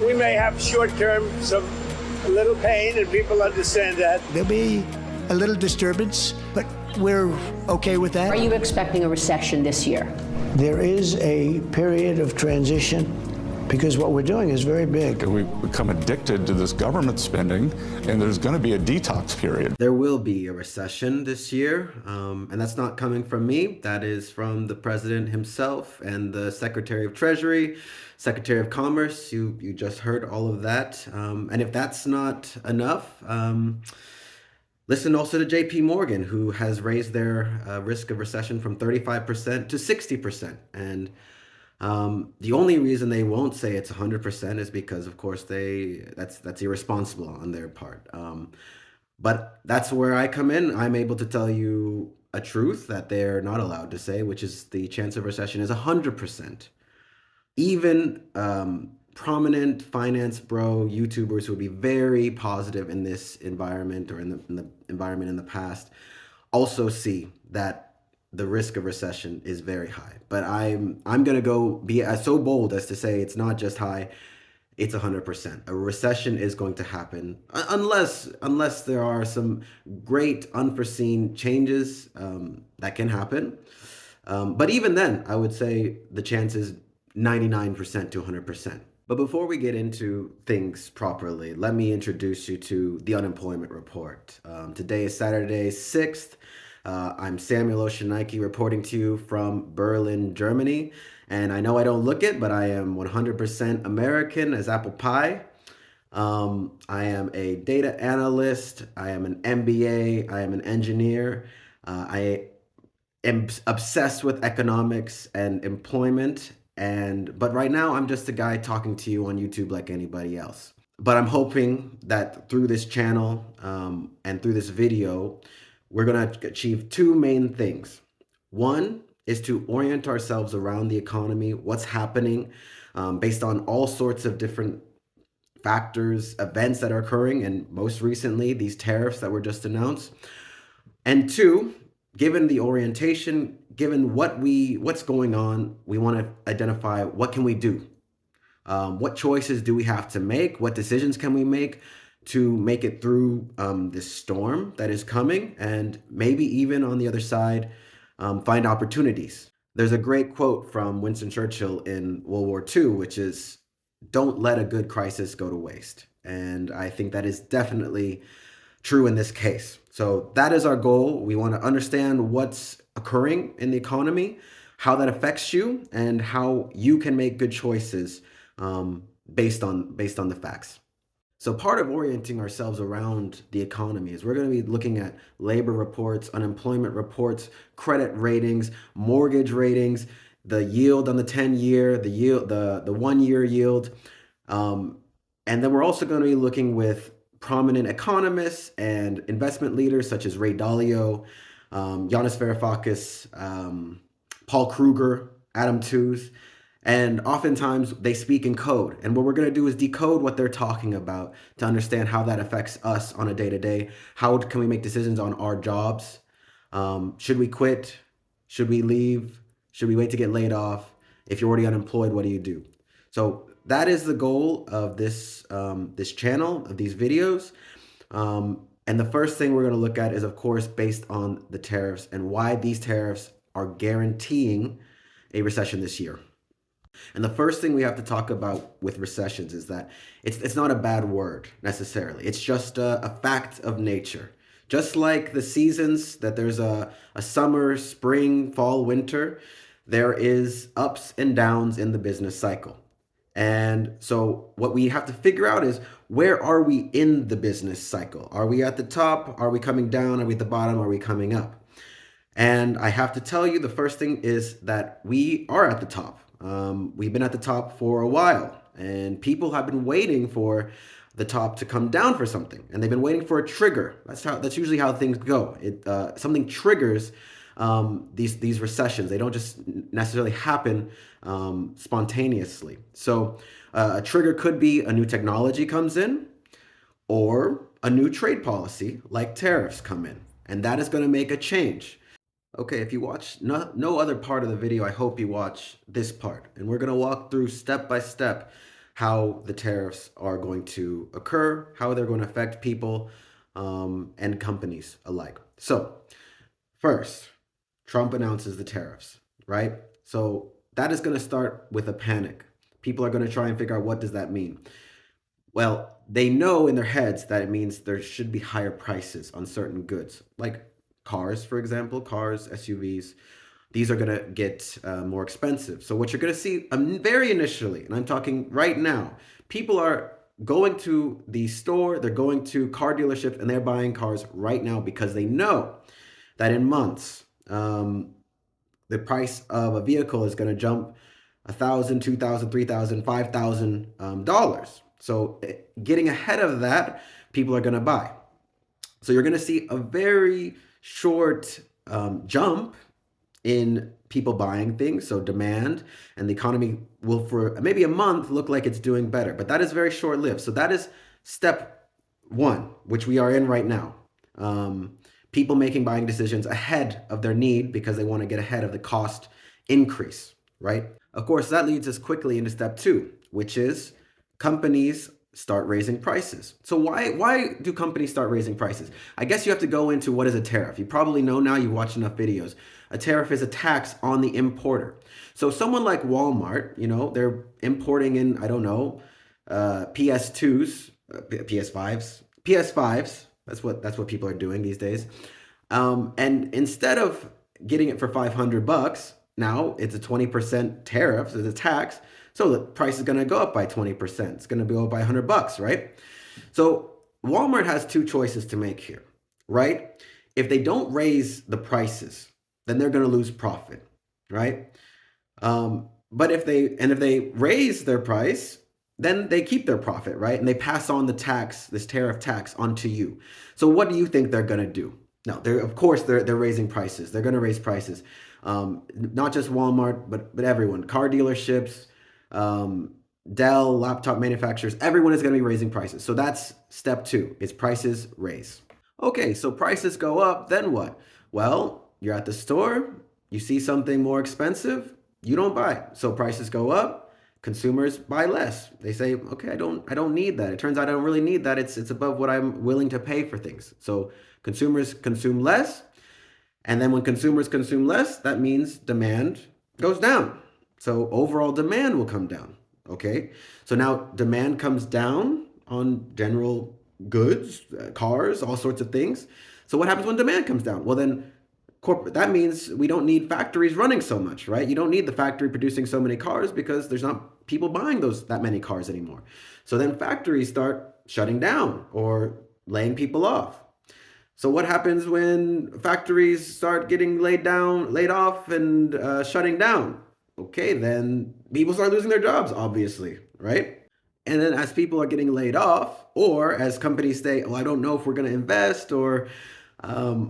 We may have short-term a little pain, and people understand that. There'll be a little disturbance, but we're okay with that. Are you expecting a recession this year? There is a period of transition because what we're doing is very big. We've become addicted to this government spending, and there's going to be a detox period. There will be a recession this year, and that's not coming from me. That is from the president himself and the Secretary of Treasury, Secretary of Commerce. You just heard all of that. And if that's not enough, listen also to JP Morgan, who has raised their risk of recession from 35% to 60%. And the only reason they won't say it's 100% is because, of course, that's irresponsible on their part. But that's where I come in. I'm able to tell you a truth that they're not allowed to say, which is the chance of recession is 100%. Even prominent finance bro YouTubers who would be very positive in this environment or in the environment in the past also see that the risk of recession is very high. But I'm gonna go be so bold as to say it's not just high, it's 100%. A recession is going to happen unless there are some great unforeseen changes that can happen. But even then, I would say the chance is 99% to 100%. But before we get into things properly, let me introduce you to the unemployment report. Today is Saturday 6th. I'm Samuel Oshinike reporting to you from Berlin, Germany. And I know I don't look it, but I am 100% American as apple pie. I am a data analyst. I am an MBA. I am an engineer. I am obsessed with economics and employment. But right now I'm just a guy talking to you on YouTube like anybody else. But I'm hoping that through this channel and through this video, we're going to achieve two main things. One is to orient ourselves around the economy, what's happening based on all sorts of different factors, events that are occurring, and most recently, these tariffs that were just announced. And two, given the orientation, given what's going on, we want to identify what can we do? What choices do we have to make? What decisions can we make to make it through this storm that is coming, and maybe even on the other side, find opportunities. There's a great quote from Winston Churchill in World War II, which is, "Don't let a good crisis go to waste." And I think that is definitely true in this case. So that is our goal. We want to understand what's occurring in the economy, how that affects you, and how you can make good choices based on the facts. So part of orienting ourselves around the economy is we're going to be looking at labor reports, unemployment reports, credit ratings, mortgage ratings, the yield on the 10-year, the yield, the 1-year yield. And then we're also going to be looking with prominent economists and investment leaders such as Ray Dalio, Yanis Varoufakis, Paul Kruger, Adam Tooze. And oftentimes they speak in code. And what we're going to do is decode what they're talking about to understand how that affects us on a day-to-day. How can we make decisions on our jobs? Should we quit? Should we leave? Should we wait to get laid off? If you're already unemployed, what do you do? So that is the goal of this channel, of these videos. And the first thing we're going to look at is, of course, based on the tariffs and why these tariffs are guaranteeing a recession this year. And the first thing we have to talk about with recessions is that it's not a bad word necessarily. It's just a fact of nature. Just like the seasons, that there's a summer, spring, fall, winter, there is ups and downs in the business cycle. And so what we have to figure out is, where are we in the business cycle? Are we at the top? Are we coming down? Are we at the bottom? Are we coming up? And I have to tell you, the first thing is that we are at the top. We've been at the top for a while, and people have been waiting for the top to come down for something, and they've been waiting for a trigger. That's usually how things go. Something triggers these recessions. They don't just necessarily happen spontaneously. So a trigger could be a new technology comes in, or a new trade policy like tariffs come in, and that is going to make a change. Okay, if you watch no other part of the video, I hope you watch this part. And we're going to walk through step by step how the tariffs are going to occur, how they're going to affect people and companies alike. So, first, Trump announces the tariffs, right? So that is going to start with a panic. People are going to try and figure out what does that mean. Well, they know in their heads that it means there should be higher prices on certain goods, like cars, for example, cars, SUVs. These are going to get more expensive. So what you're going to see very initially, and I'm talking right now, people are going to the store, they're going to car dealerships, and they're buying cars right now because they know that in months, the price of a vehicle is going to jump $1,000, $2,000, $3,000, $5,000. So getting ahead of that, people are going to buy. So you're going to see a very short jump in people buying things. So demand and the economy will, for maybe a month, look like it's doing better. But that is very short lived. So that is step one, which we are in right now. People making buying decisions ahead of their need because they want to get ahead of the cost increase, right? Of course, that leads us quickly into step two, which is companies start raising prices. So why do companies start raising prices? I guess you have to go into what is a tariff. You probably know now, you've watched enough videos. A tariff is a tax on the importer. So someone like Walmart, they're importing in, I don't know, PS2s, PS5s. That's what people are doing these days. And instead of getting it for $500, now it's a 20% tariff, so it's a tax. So the price is going to go up by 20%. It's going to go up by $100, right? So Walmart has two choices to make here, right? If they don't raise the prices, then they're going to lose profit, right? But if they raise their price, then they keep their profit, right? And they pass on the tax, this tariff tax, onto you. So what do you think they're going to do? No, they're raising prices. They're going to raise prices. Not just Walmart, but everyone. Car dealerships, Dell, laptop manufacturers, everyone is going to be raising prices. So that's step two, is prices raise. Okay, so prices go up, then what? Well, you're at the store, you see something more expensive, you don't buy. So prices go up, consumers buy less. They say, okay, I don't need that. It turns out I don't really need that. It's above what I'm willing to pay for things. So consumers consume less. And then when consumers consume less, that means demand goes down. So overall demand will come down. Okay. So now demand comes down on general goods, cars, all sorts of things. So what happens when demand comes down? Well, then that means we don't need factories running so much, right? You don't need the factory producing so many cars because there's not people buying that many cars anymore. So then factories start shutting down or laying people off. So what happens when factories start getting laid off and shutting down? Okay, then people start losing their jobs, obviously, right? And then as people are getting laid off, or as companies say, oh, I don't know if we're going to invest, or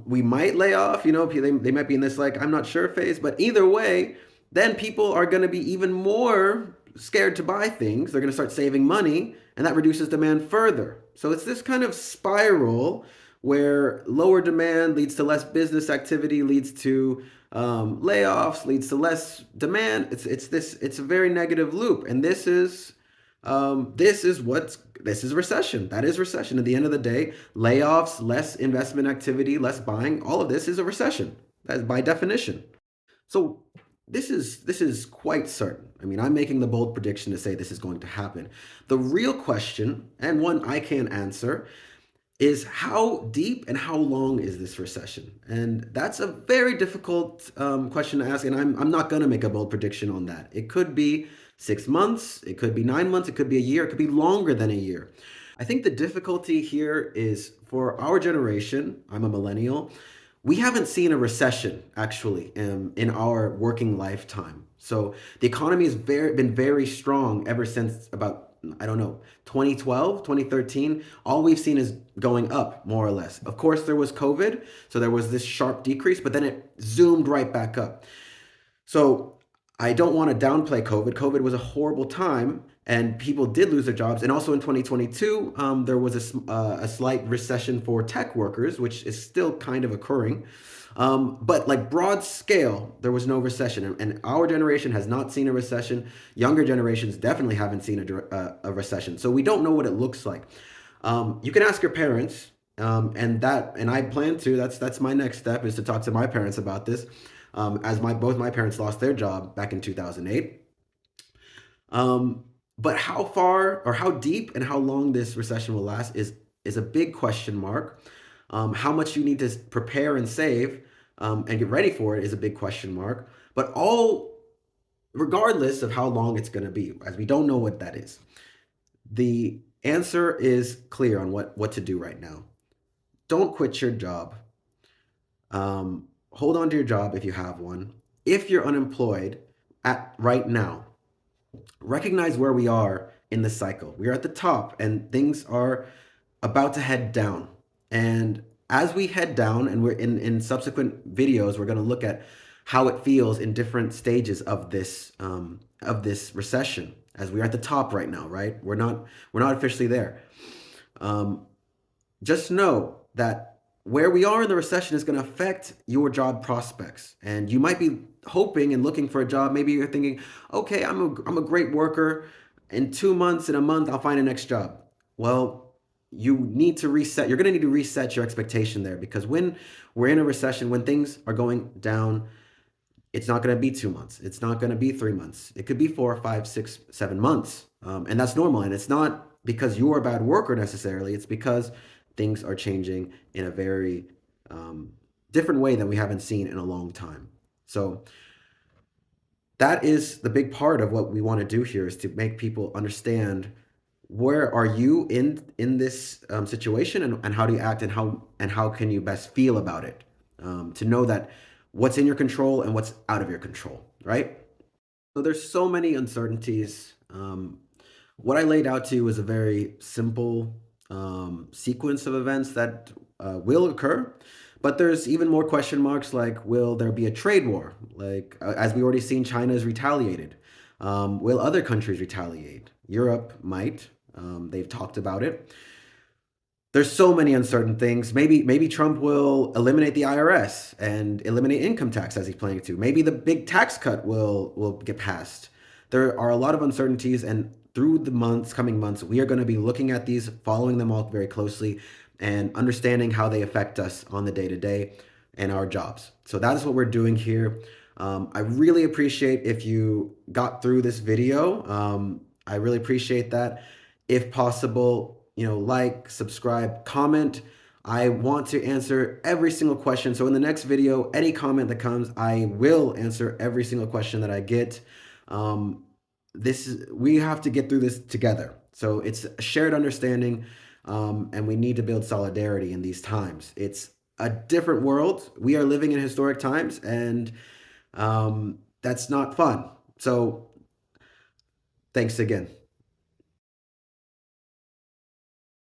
we might lay off, they might be in this I'm not sure phase, but either way, then people are going to be even more scared to buy things. They're going to start saving money, and that reduces demand further. So it's this kind of spiral where lower demand leads to less business activity, leads to layoffs, leads to less demand. It's a very negative loop, and this is recession. That is recession. At the end of the day, layoffs, less investment activity, less buying, all of this is a recession. That's by definition. So this is quite certain. I mean, I'm making the bold prediction to say this is going to happen. The real question, and one I can't answer, is how deep and how long is this recession? And that's a very difficult question to ask, and I'm not going to make a bold prediction on that. It could be 6 months, it could be 9 months, it could be a year, it could be longer than a year. I think the difficulty here is for our generation, I'm a millennial, we haven't seen a recession actually in our working lifetime. So the economy has been very strong ever since about, 2012, 2013, all we've seen is going up more or less. Of course, there was COVID, so there was this sharp decrease, but then it zoomed right back up. So I don't want to downplay COVID. COVID was a horrible time and people did lose their jobs. And also in 2022, there was a slight recession for tech workers, which is still kind of occurring. But like broad scale, there was no recession, and our generation has not seen a recession. Younger generations definitely haven't seen a recession, so we don't know what it looks like. You can ask your parents, and I plan to. That's my next step, is to talk to my parents about this, as both my parents lost their job back in 2008. But how far or how deep and how long this recession will last is a big question mark. How much you need to prepare and save, and get ready for it is a big question mark. But all, regardless of how long it's going to be, as we don't know what that is, the answer is clear on what to do right now. Don't quit your job. Hold on to your job if you have one. If you're unemployed at right now, recognize where we are in the cycle. We are at the top and things are about to head down. And as we head down, and we're in subsequent videos, we're going to look at how it feels in different stages of this recession, as we are at the top right now, right? We're not officially there. Just know that where we are in the recession is going to affect your job prospects. And you might be hoping and looking for a job. Maybe you're thinking, okay, I'm a great worker. In 2 months, in a month, I'll find a next job. Well, you need to reset. You're going to need to reset your expectation there, because when we're in a recession, when things are going down, it's not going to be 2 months. It's not going to be 3 months. It could be 4, 5, 6, 7 months. And that's normal. And it's not because you're a bad worker necessarily. It's because things are changing in a very different way than we haven't seen in a long time. So that is the big part of what we want to do here, is to make people understand, where are you in this situation, and how do you act, and how can you best feel about it, to know that what's in your control and what's out of your control, right? So there's so many uncertainties. What I laid out to you is a very simple sequence of events that will occur, but there's even more question marks, like, will there be a trade war? Like, as we already seen, China has retaliated. Will other countries retaliate? Europe might. They've talked about it. There's so many uncertain things. Maybe Trump will eliminate the IRS and eliminate income tax, as he's planning to. Maybe the big tax cut will get passed. There are a lot of uncertainties, and through the coming months, we are going to be looking at these, following them all very closely, and understanding how they affect us on the day-to-day and our jobs. So that is what we're doing here. I really appreciate if you got through this video. I really appreciate that. If possible, like, subscribe, comment. I want to answer every single question. So in the next video, any comment that comes, I will answer every single question that I get. We have to get through this together. So it's a shared understanding, and we need to build solidarity in these times. It's a different world. We are living in historic times, and that's not fun. So thanks again.